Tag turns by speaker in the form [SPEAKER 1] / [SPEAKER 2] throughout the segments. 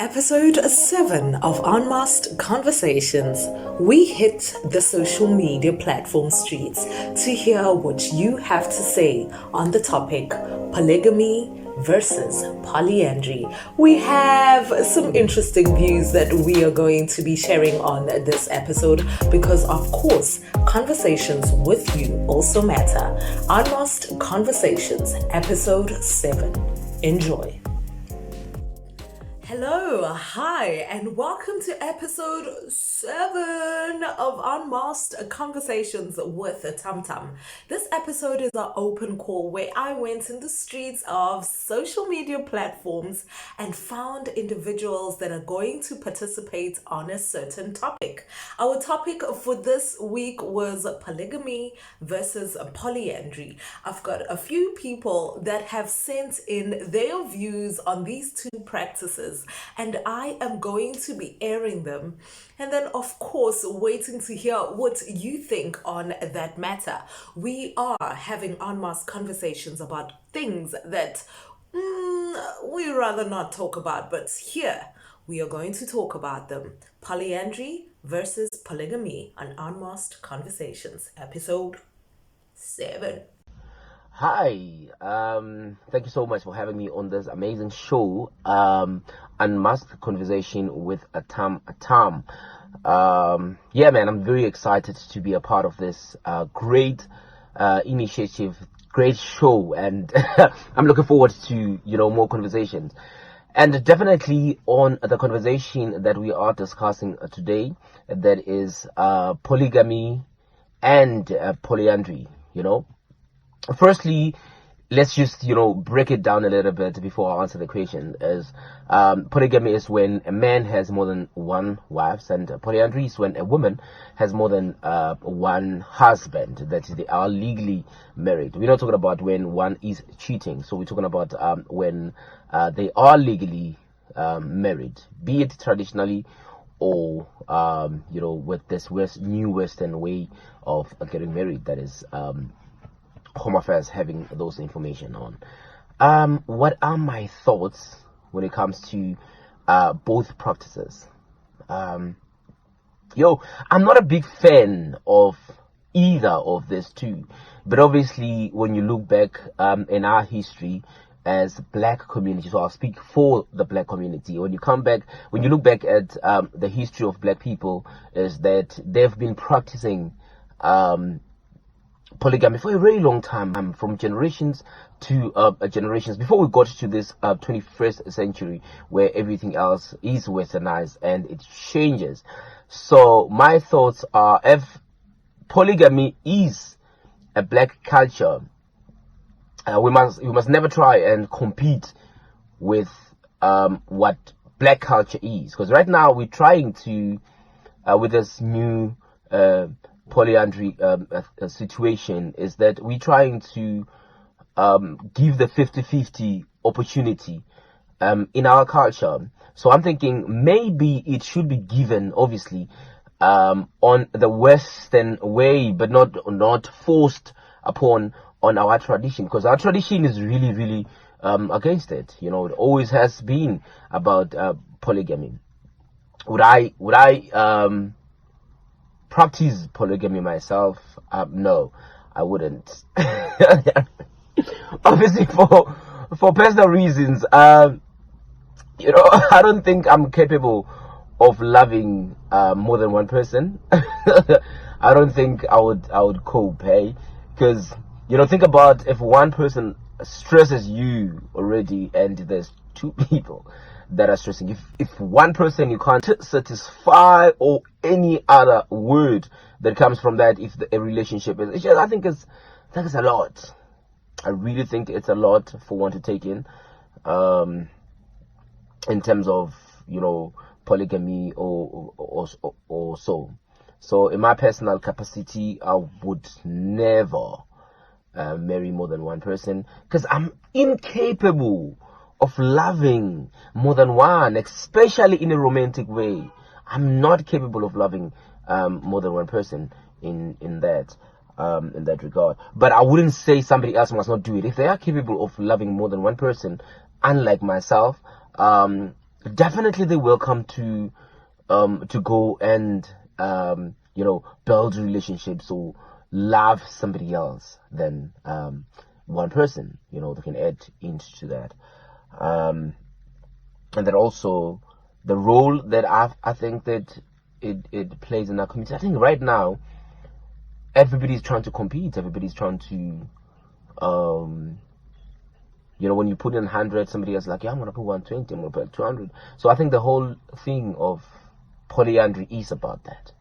[SPEAKER 1] Episode 7 of Unmasked Conversations. We hit the social media platform streets to hear what you have to say on the topic polygamy versus polyandry. We have some interesting views that we are going to be sharing on this episode because, of course, conversations with you also matter. Unmasked Conversations, Episode 7. Enjoy. Hello, hi, and welcome to episode 7 of Unmasked Conversations with Tum Tum. This episode is an open call where I went in the streets of social media platforms and found individuals that are going to participate on a certain topic. Our topic for this week was polygamy versus polyandry. I've got a few people that have sent in their views on these two practices, and I am going to be airing them, and then of course waiting to hear what you think on that matter. We are having unmasked conversations about things that we rather not talk about, but here we are going to talk about them. Polyandry versus polygamy on Unmasked Conversations, episode 7.
[SPEAKER 2] Hi, thank you so much for having me on this amazing show, Unmasked Conversation with Tum Tum. Yeah, man, I'm very excited to be a part of this great initiative, great show, and I'm looking forward to, more conversations. And definitely on the conversation that we are discussing today, that is polygamy and polyandry, Firstly, let's just, break it down a little bit before I answer the question. As polygamy is when a man has more than one wife, and polyandry is when a woman has more than one husband, that they are legally married. We're not talking about when one is cheating, so we're talking about when they are legally married, be it traditionally or, with this new Western way of getting married, that is Home Affairs having those information on. What are my thoughts when it comes to both practices? I'm not a big fan of either of these two, but obviously when you look back in our history as black community, so I'll speak for the black community. When you look back at the history of black people, is that they've been practicing polygamy for a very long time, from generations to generations, before we got to this 21st century where everything else is westernized and it changes. So my thoughts are, if polygamy is a black culture, we must never try and compete with what black culture is, because right now we're trying to with this new polyandry situation, is that we're trying to give the 50-50 opportunity in our culture. So I'm thinking maybe it should be given, obviously, on the Western way, but not forced upon on our tradition, because our tradition is really, really against it. It always has been about polygamy. Would I practice polygamy myself? No, I wouldn't. Obviously, for personal reasons. I don't think I'm capable of loving more than one person. I don't think I would cope, hey? Because think about if one person stresses you already, and there's two people that are stressing. If one person you can't satisfy, or any other word that comes from that, if a relationship is, I think it's a lot. I really think it's a lot for one to take in terms of polygamy or so. So in my personal capacity, I would never marry more than one person, because I'm incapable of loving more than one, especially in a romantic way. I'm not capable of loving more than one person in that regard. But I wouldn't say somebody else must not do it. If they are capable of loving more than one person, unlike myself, definitely they welcome to go and build relationships or love somebody else than one person. They can add into that. And then also the role that I think that it plays in our community. I think right now everybody's trying to compete. Everybody's trying to when you put in 100, somebody else is like, yeah, I'm gonna put 120, I'm gonna put 200. So I think the whole thing of polyandry is about that.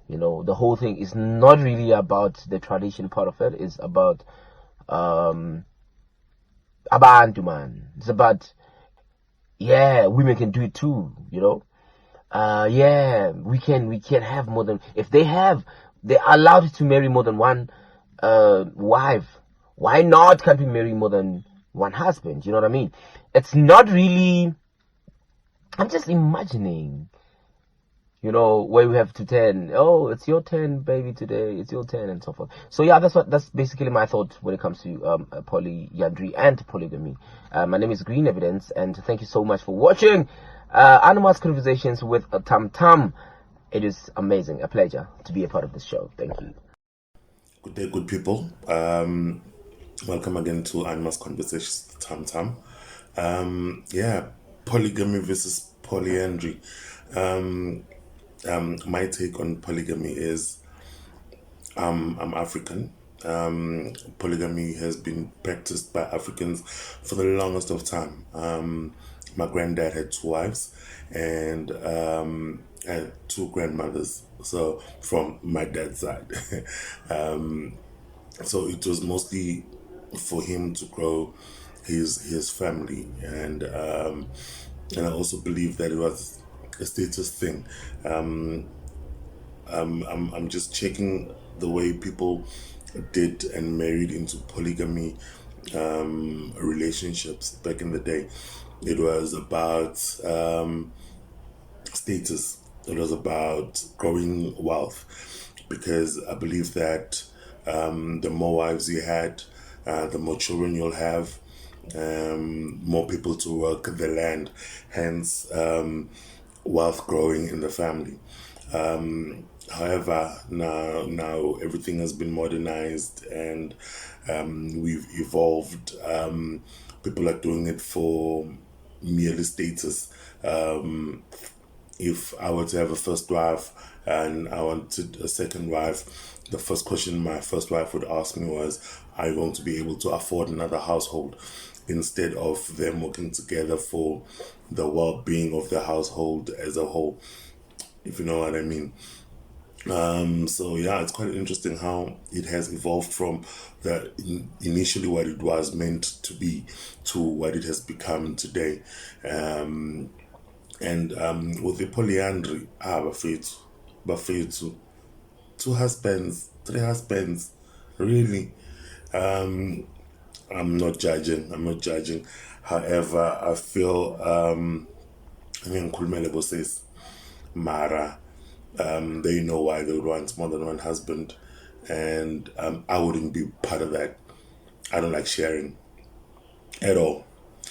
[SPEAKER 2] The whole thing is not really about the tradition part of it. It's about abantu, man. It's about, yeah, women can do it too. Yeah, we can have more than, if they're allowed to marry more than one wife. Why not can't we marry more than one husband? You know what I mean? It's not really, I'm just imagining, where we have to 10. Oh, it's your turn, baby, today. It's your turn, and so forth. So yeah, that's basically my thought when it comes to polyandry and polygamy. My name is Green Evidence, and thank you so much for watching Animals Conversations with Tam Tam. It is amazing, a pleasure to be a part of this show. Thank you.
[SPEAKER 3] Good day, good people. Welcome again to Animals Conversations with Tam Tam. Yeah, polygamy versus polyandry. My take on polygamy is I'm African. Polygamy has been practiced by Africans for the longest of time. My granddad had two wives and had two grandmothers. So from my dad's side. So it was mostly for him to grow his family, and I also believe that it was a status thing. I'm just checking the way people did and married into polygamy relationships back in the day. It was about status. It was about growing wealth, because I believe that the more wives you had, the more children you'll have, more people to work the land, hence wealth growing in the family. However, now everything has been modernized, and we've evolved. People are doing it for merely status. If I were to have a first wife and I wanted a second wife, the first question my first wife would ask me was, are you going to be able to afford another household? Instead of them working together for the well-being of the household as a whole, if you know what I mean. So yeah, it's quite interesting how it has evolved from initially what it was meant to be to what it has become today. And with the polyandry, bafethu, two husbands, three husbands, really. I'm not judging. I'm not judging. However, I feel ngikhulumele bosesi, Mara, they know why they would want more than one husband, and I wouldn't be part of that. I don't like sharing at all.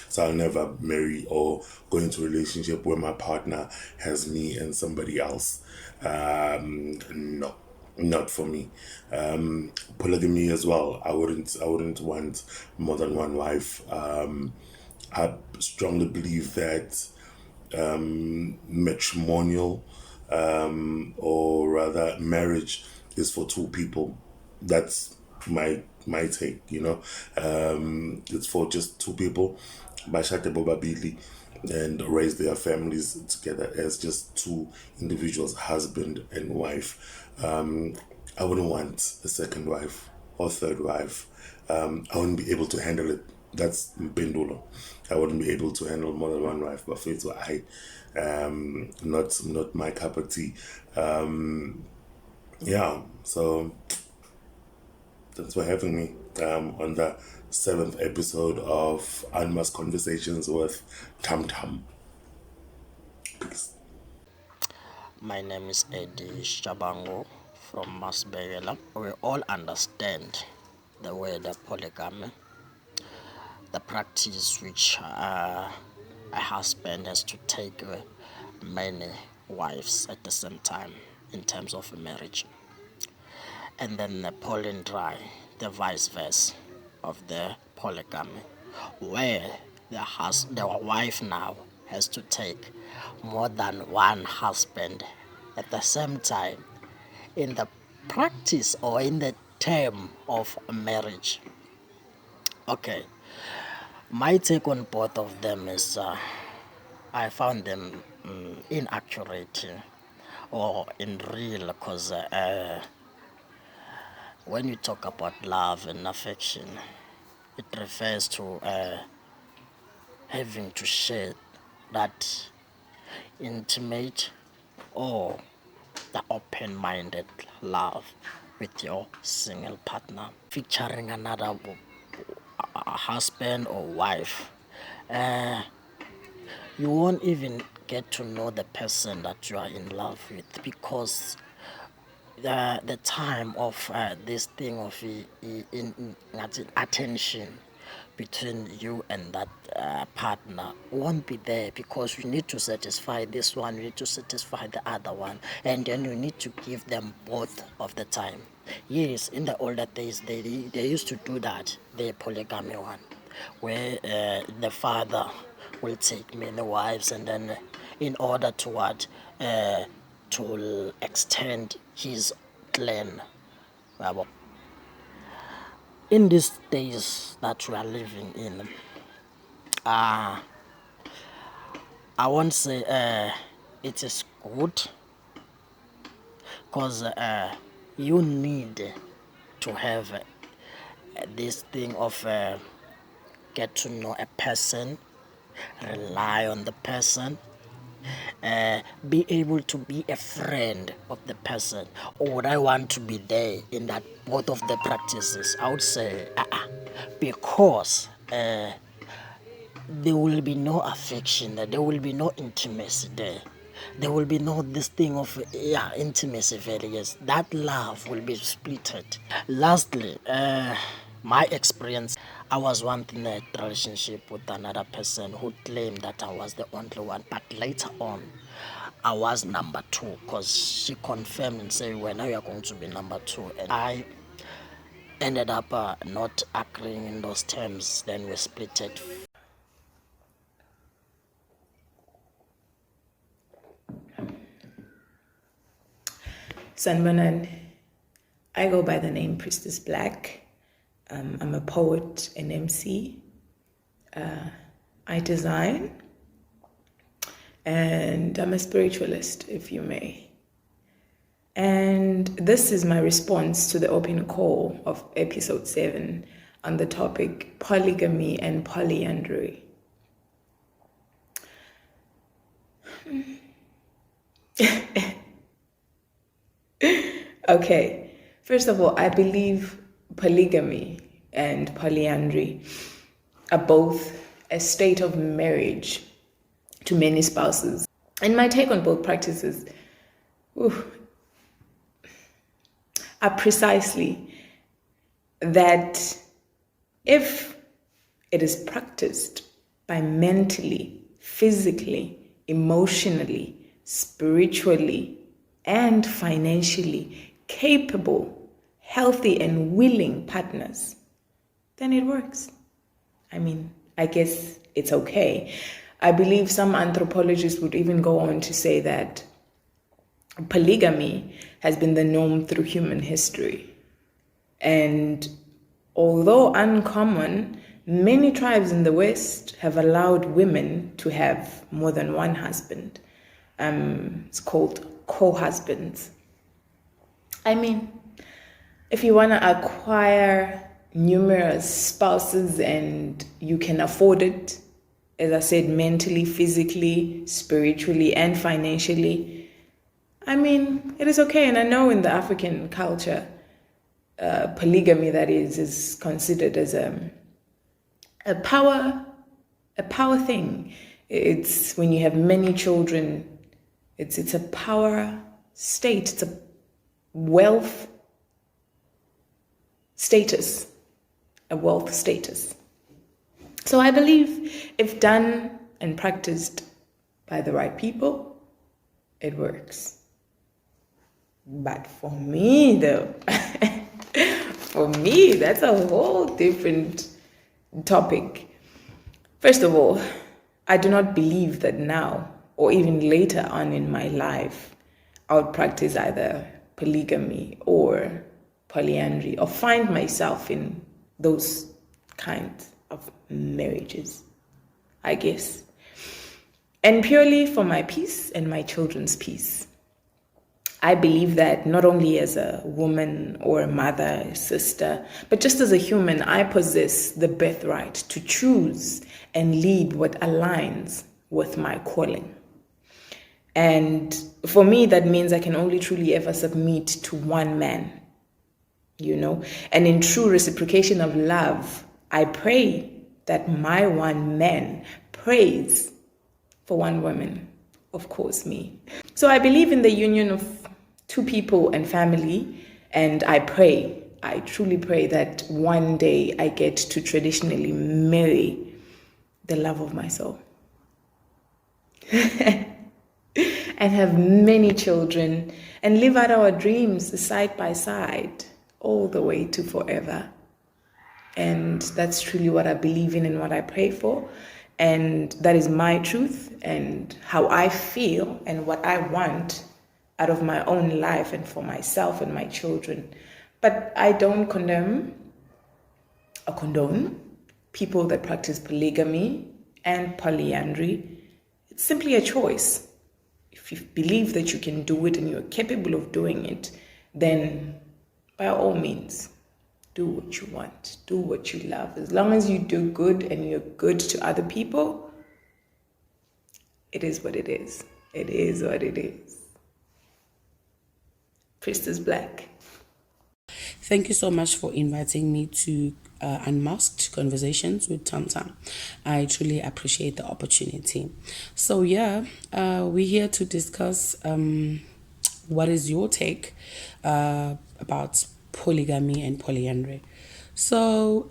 [SPEAKER 3] So I'll never marry or go into a relationship where my partner has me and somebody else. No, not for me. Polygamy as well. I wouldn't want more than one wife. I strongly believe that matrimonial, or rather marriage, is for two people. That's my take. It's for just two people, bashate bobabili, and raise their families together as just two individuals, husband and wife. I wouldn't want a second wife or third wife. I wouldn't be able to handle it. That's Pendulo. I wouldn't be able to handle more than one wife, but for it, not my cup of tea. Yeah, so thanks for having me on the seventh episode of Unmasked Conversations with Tam Tam. Peace.
[SPEAKER 4] My name is Eddie Shabango from Masberela. We all understand the word polygamy, the practice which a husband has to take many wives at the same time in terms of marriage. And then the polyandry, the vice versa of the polygamy, where the wife now has to take more than one husband at the same time in the practice or in the term of marriage. Okay, my take on both of them is I found them inaccurate or unreal because when you talk about love and affection, it refers to having to share that intimate or the open-minded love with your single partner, featuring another husband or wife. You won't even get to know the person that you are in love with, because the time of this thing of attention between you and that partner won't be there, because you need to satisfy this one, you need to satisfy the other one, and then you need to give them both of the time. Yes, in the older days they used to do that, the polygamy one, where the father will take many wives, and then in order to what to extend his clan. In these days that we are living in, I won't say it is good, because you need to have this thing of get to know a person, rely on the person, be able to be a friend of the person. Or would I want to be there in that both of the practices? I would say because there will be no affection there, there will be no intimacy there will be no this thing of intimacy, very yes, that love will be splitted. Lastly, my experience, I was once in a relationship with another person who claimed that I was the only one, but later on I was number two, because she confirmed and said, well, now you're going to be number two, and I ended up not agreeing in those terms. Then we split it.
[SPEAKER 5] Sanbanan, I go by the name Priestess Black. I'm a poet and MC. I design, and I'm a spiritualist, if you may. And this is my response to the open call of episode 7 on the topic polygamy and polyandry. Okay, first of all, I believe polygamy and polyandry are both a state of marriage to many spouses. And my take on both practices are precisely that if it is practiced by mentally, physically, emotionally, spiritually, and financially capable, healthy, and willing partners, then it works. I mean, I guess it's okay. I believe some anthropologists would even go on to say that polygamy has been the norm through human history. And although uncommon, many tribes in the West have allowed women to have more than one husband. It's called co-husbands. I mean, if you want to acquire numerous spouses and you can afford it, as I said, mentally, physically, spiritually, and financially, I mean, it is okay. And I know in the African culture, polygamy, that is considered as a power thing. It's when you have many children, it's a power state, it's a wealth status, a wealth status. So I believe if done and practiced by the right people, it works. But for me, though, for me, that's a whole different topic. First of all, I do not believe that now or even later on in my life, I would practice either polygamy or polyandry or find myself in those kinds of marriages, I guess. And purely for my peace and my children's peace. I believe that not only as a woman or a mother, sister, but just as a human, I possess the birthright to choose and lead what aligns with my calling. And for me, that means I can only truly ever submit to one man, And in true reciprocation of love, I pray that my one man prays for one woman, of course, me. So I believe in the union of two people and family, and I truly pray that one day I get to traditionally marry the love of my soul and have many children and live out our dreams side by side all the way to forever. And that's truly what I believe in and what I pray for. And that is my truth and how I feel and what I want out of my own life and for myself and my children. But I don't condone people that practice polygamy and polyandry. It's simply a choice. If you believe that you can do it and you're capable of doing it, then by all means, do what you want, do what you love. As long as you do good and you're good to other people, it is what it is. It is what it is. Priestess Black.
[SPEAKER 6] Thank you so much for inviting me to Unmasked Conversations with Tam Tam. I truly appreciate the opportunity. So we're here to discuss what is your take about polygamy and polyandry. So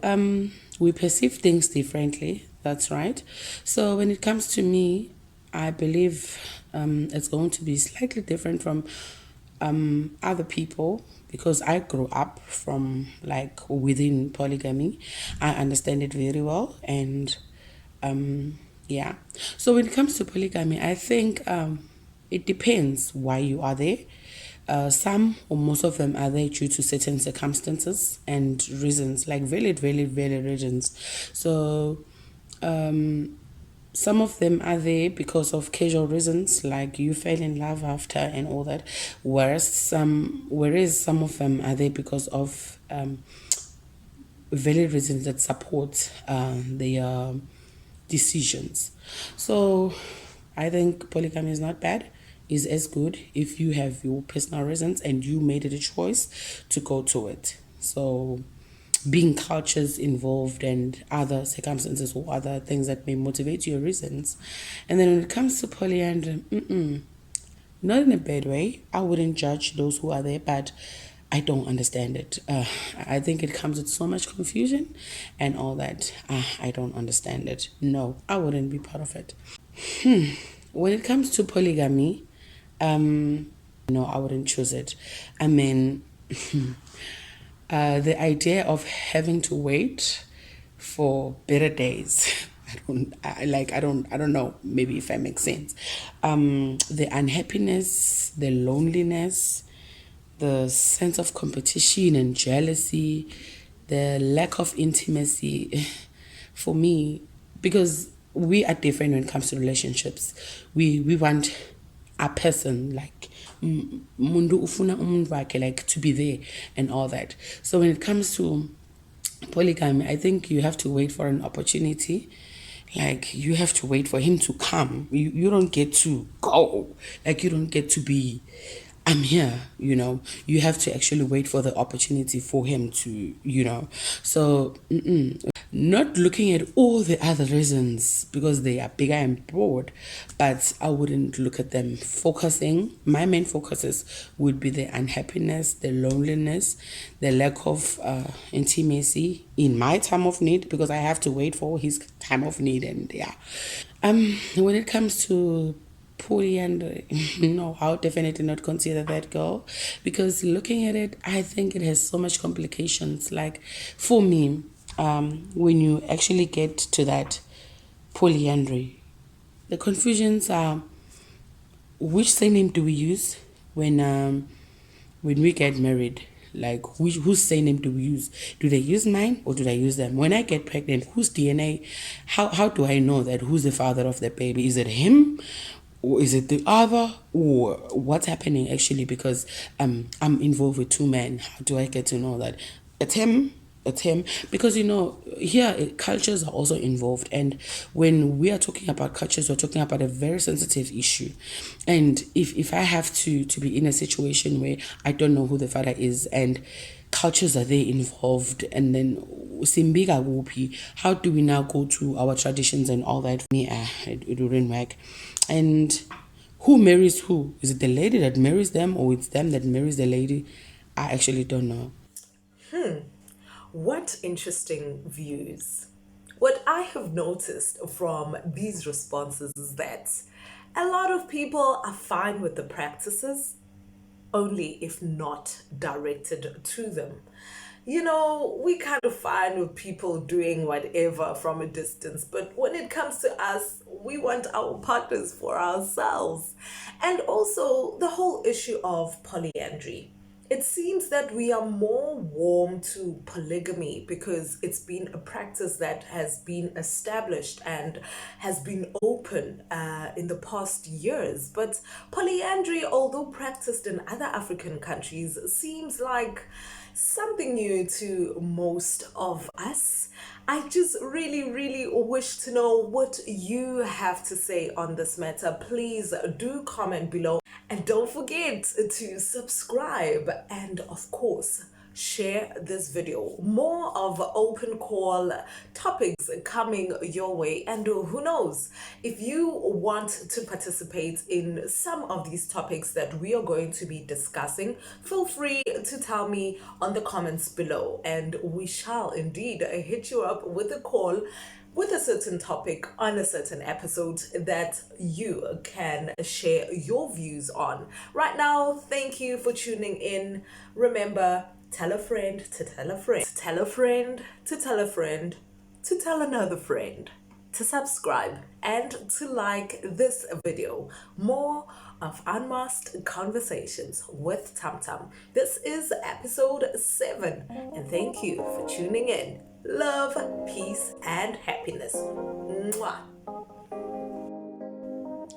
[SPEAKER 6] we perceive things differently, that's right. So when it comes to me, I believe it's going to be slightly different from other people because I grew up from within polygamy. I understand it very well, and so when it comes to polygamy, I think it depends why you are there. Some or most of them are there due to certain circumstances and reasons, like valid reasons. So some of them are there because of casual reasons, like you fell in love after and all that, whereas some of them are there because of valid reasons that support their decisions. So I think polygamy is not bad, is as good if you have your personal reasons and you made it a choice to go to it. So being cultures involved and other circumstances or other things that may motivate your reasons. And then when it comes to polyandry, not in a bad way. I wouldn't judge those who are there, but I don't understand it. I think it comes with so much confusion and all that. I don't understand it. No, I wouldn't be part of it. When it comes to polygamy, no, I wouldn't choose it. I mean, the idea of having to wait for better days. I don't know, maybe if I make sense. The unhappiness, the loneliness, the sense of competition and jealousy, the lack of intimacy, for me, because we are different when it comes to relationships. We want a person, like mundu ufuna umuntu wakhe, like to be there and all that. So when it comes to polygamy, I think you have to wait for an opportunity. Like you have to wait for him to come. You don't get to go. Like you don't get to be, I'm here, You have to actually wait for the opportunity for him to, So not looking at all the other reasons because they are bigger and broad, but I wouldn't look at them. My main focuses would be the unhappiness, the loneliness, the lack of intimacy in my time of need, because I have to wait for his time of need, and When it comes to polyandry, no, I'll definitely not consider that, girl, because looking at it, I think it has so much complications. Like for me, when you actually get to that polyandry, the confusions are which surname do we use when we get married? Like whose surname do we use? Do they use mine or do they use them? When I get pregnant, whose DNA? How do I know that who's the father of the baby? Is it him? Or is it the other? Or what's happening actually? Because I'm involved with two men. How do I get to know that it's him? It's him, because here cultures are also involved, and when we are talking about cultures, we're talking about a very sensitive issue. And if I have to be in a situation where I don't know who the father is and cultures are there involved, and then simbiga gupi, how do we now go to our traditions and all that? It wouldn't work. And who marries who? Is it the lady that marries them, or it's them that marries the lady? I actually don't know.
[SPEAKER 1] What interesting views. What I have noticed from these responses is that a lot of people are fine with the practices, only if not directed to them. We kind of fine with people doing whatever from a distance, but when it comes to us, we want our partners for ourselves. And also the whole issue of polyandry. It seems that we are more warm to polygamy because it's been a practice that has been established and has been open in the past years. But polyandry, although practiced in other African countries, seems like something new to most of us. I just really, really wish to know what you have to say on this matter. Please do comment below. And don't forget to subscribe and, of course, share this video. More of open call topics coming your way. And who knows, if you want to participate in some of these topics that we are going to be discussing, feel free to tell me on the comments below. And we shall indeed hit you up with a call with a certain topic on a certain episode that you can share your views on. Right now, thank you for tuning in. Remember, tell a friend to tell a friend, to tell a friend to tell a friend, to tell another friend, to subscribe and to like this video. More of Unmasked Conversations with Tam Tam. This is episode 7, and thank you for tuning in. Love, peace, and happiness. Mwah.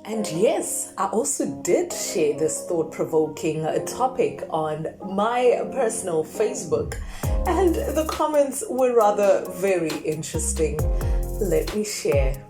[SPEAKER 1] And yes, I also did share this thought-provoking topic on my personal Facebook, and the comments were rather very interesting. Let me share.